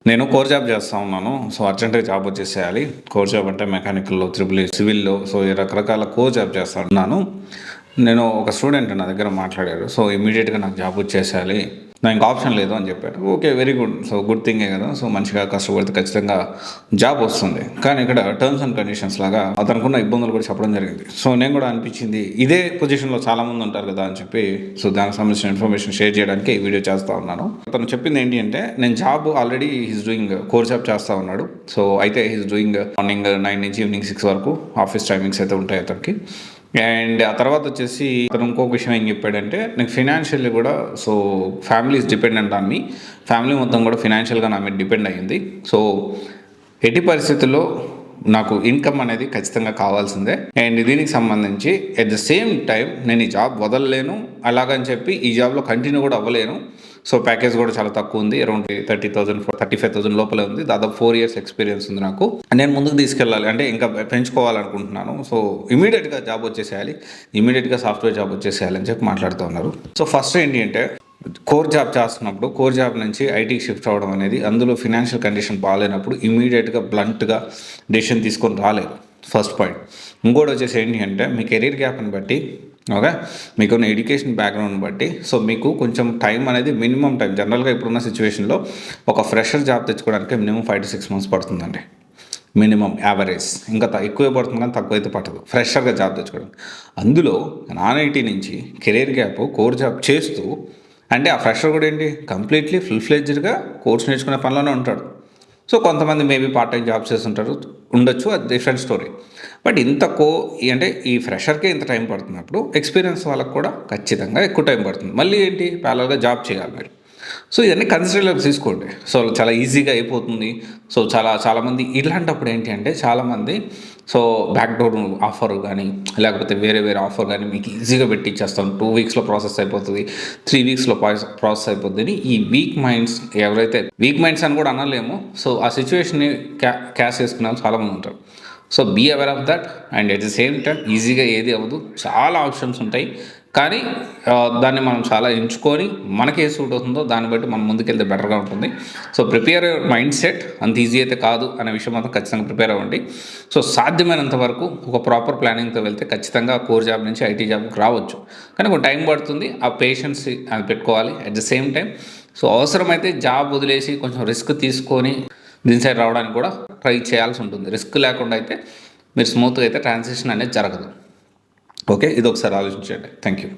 నేను core job చేస్తా ఉన్నాను. సో, అర్జెంట్‌గా జాబ్ వచ్చేసేయాలి. కోర్ జాబ్ అంటే మెకానికల్‌లో, త్రిబుల్ ఈ, సివిల్‌లో సో, ఈ రకరకాల కోర్ జాబ్ చేస్తా ఉన్నాను. నేను ఒక స్టూడెంట్ నా దగ్గర మాట్లాడారు. సో, ఇమ్మీడియేట్‌గా నాకు జాబ్ వచ్చేసేయాలి. నాకు ఇంక ఆప్షన్ లేదు అని చెప్పారు. Okay. Very good. So, good థింగే కదా! సో, మంచిగా కష్టపడితే ఖచ్చితంగా జాబ్ వస్తుంది. కానీ ఇక్కడ టర్మ్స్ అండ్ కండిషన్స్ లాగా అతనుకున్న ఇబ్బందులు కూడా చెప్పడం జరిగింది. సో, నేను కూడా అనిపించింది ఇదే పొజిషన్‌లో చాలామంది ఉంటారు కదా! అని చెప్పి సో, దానికి సంబంధించిన ఇన్ఫర్మేషన్ షేర్ చేయడానికి ఈ వీడియో చేస్తా ఉన్నాను. అతను చెప్పింది ఏంటి అంటే నేను job already he's doing core job చేస్తా ఉన్నాడు. సో, అయితే హీస్ డూయింగ్ మార్నింగ్ 9 నుంచి ఈవినింగ్ 6 వరకు ఆఫీస్ టైమింగ్స్ అయితే ఉంటాయి అతనికి. అండ్ ఆ తర్వాత వచ్చేసి అతను ఇంకొక విషయం ఏం చెప్పాడంటే నాకు ఫినాన్షియల్లీ కూడా so family is dependent on me. Family మొత్తం కూడా ఫినాన్షియల్గా నా మీద డిపెండ్ అయ్యింది. సో ఎట్టి పరిస్థితుల్లో నాకు ఇన్కమ్ అనేది ఖచ్చితంగా కావాల్సిందే. అండ్ దీనికి సంబంధించి ఎట్ ద సేమ్ టైం నేను ఈ జాబ్ వదలలేను, అలాగని చెప్పి ఈ జాబ్లో కంటిన్యూ కూడా అవ్వలేను. సో ప్యాకేజ్ కూడా చాలా తక్కువ ఉంది. అరౌండ్ 30,000 35,000 లోపలే ఉంది. దాదాపు 4 years ఎక్స్పీరియన్స్ ఉంది నాకు. నేను ముందుకు తీసుకెళ్ళాలి అంటే ఇంకా పెంచుకోవాలనుకుంటున్నాను. సో ఇమీడియట్గా జాబ్ వచ్చేసేయాలి, ఇమీడియట్గా సాఫ్ట్వేర్ జాబ్ వచ్చేసేయాలి అని చెప్పి మాట్లాడుతూ ఉన్నారు. సో ఫస్ట్ ఏంటి అంటే కోర్ జాబ్ చేస్తున్నప్పుడు కోర్ జాబ్ నుంచి ఐటీకి షిఫ్ట్ అవ్వడం అనేది, అందులో ఫినాన్షియల్ కండిషన్ బాగాలేనప్పుడు ఇమీడియట్గా బ్లంట్గా డెసిషన్ తీసుకొని రాలేదు. First point. ఇంకోటి వచ్చేసి ఏంటి అంటే మీ కెరీర్ గ్యాప్ని బట్టి, ఓకే, మీకున్న ఎడ్యుకేషన్ బ్యాక్గ్రౌండ్ బట్టి సో మీకు కొంచెం టైం అనేది మినిమం టైం జనరల్గా ఇప్పుడున్న సిచ్యువేషన్లో ఒక ఫ్రెషర్ జాబ్ తెచ్చుకోవడానికి మినిమం 5 to 6 months పడుతుందండి. Minimum average. ఇంకా ఎక్కువే పడుతుంది కానీ తక్కువ అయితే పట్టదు ఫ్రెషర్గా జాబ్ తెచ్చుకోవడం. అందులో నాన్ ఐటీ నుంచి కెరీర్ గ్యాప్ కోర్ జాబ్ చేస్తూ అంటే ఆ ఫ్రెషర్ కూడా ఏంటి కంప్లీట్లీ ఫుల్ ఫ్లెడ్జ్డ్గా కోర్స్ నేర్చుకునే పనిలోనే ఉంటాడు. సో కొంతమంది మేబీ పార్ట్ టైం జాబ్స్ చేస్తుంటారు, ఉండొచ్చు, అది డిఫరెంట్ స్టోరీ. బట్ అంటే ఈ ఫ్రెషర్కే ఇంత టైం పడుతున్నప్పుడు ఎక్స్పీరియన్స్ వాళ్ళకు కూడా ఖచ్చితంగా ఎక్కువ టైం పడుతుంది. మళ్ళీ ఏంటి ప్యారలల్గా జాబ్ చేయాలి మీరు. సో ఇవన్నీ కన్సిడర్లోకి తీసుకోండి. సో చాలా ఈజీగా అయిపోతుంది. సో చాలామంది ఇట్లాంటప్పుడు ఏంటి అంటే చాలామంది సో బ్యాక్డోర్ ఆఫర్ కానీ లేకపోతే వేరే ఆఫర్ కానీ మీకు ఈజీగా పెట్టి ఇచ్చేస్తాం, 2 weeksలో ప్రాసెస్ అయిపోతుంది, 3 weeksలో ప్రాసెస్ అయిపోతుంది. ఈ వీక్ మైండ్స్ ఎవరైతే వీక్ మైండ్స్ అని కూడా అనలేము. సో ఆ సిచ్యువేషన్ని క్యాష్ చేసుకునే వాళ్ళు చాలామంది ఉంటారు. So be aware of that. And at the same time ఈజీగా ఏది అవ్వదు, చాలా ఆప్షన్స్ ఉంటాయి. కానీ దాన్ని మనం చాలా ఎంచుకొని మనకి ఏ సూట్ అవుతుందో దాన్ని బట్టి మనం ముందుకెళ్తే బెటర్గా ఉంటుంది. So prepare your mind set. అంత ఈజీ అయితే కాదు అనే విషయం మాత్రం ఖచ్చితంగా ప్రిపేర్ అవ్వండి. సో సాధ్యమైనంత వరకు ఒక ప్రాపర్ ప్లానింగ్తో వెళ్తే ఖచ్చితంగా కోర్ జాబ్ నుంచి ఐటీ జాబ్కి రావచ్చు. కానీ కొంచెం టైం పడుతుంది, ఆ పేషెన్స్ అది పెట్టుకోవాలి. At the same time so అవసరమైతే జాబ్ వదిలేసి కొంచెం రిస్క్ తీసుకొని దీని సైడ్ రావడానికి కూడా ట్రై చేయాల్సి ఉంటుంది. రిస్క్ లేకుండా అయితే మీరు స్మూత్గా అయితే ట్రాన్సిషన్ అనేది జరగదు. ఓకే, ఇది ఒకసారి ఆలోచించండి. Thank you.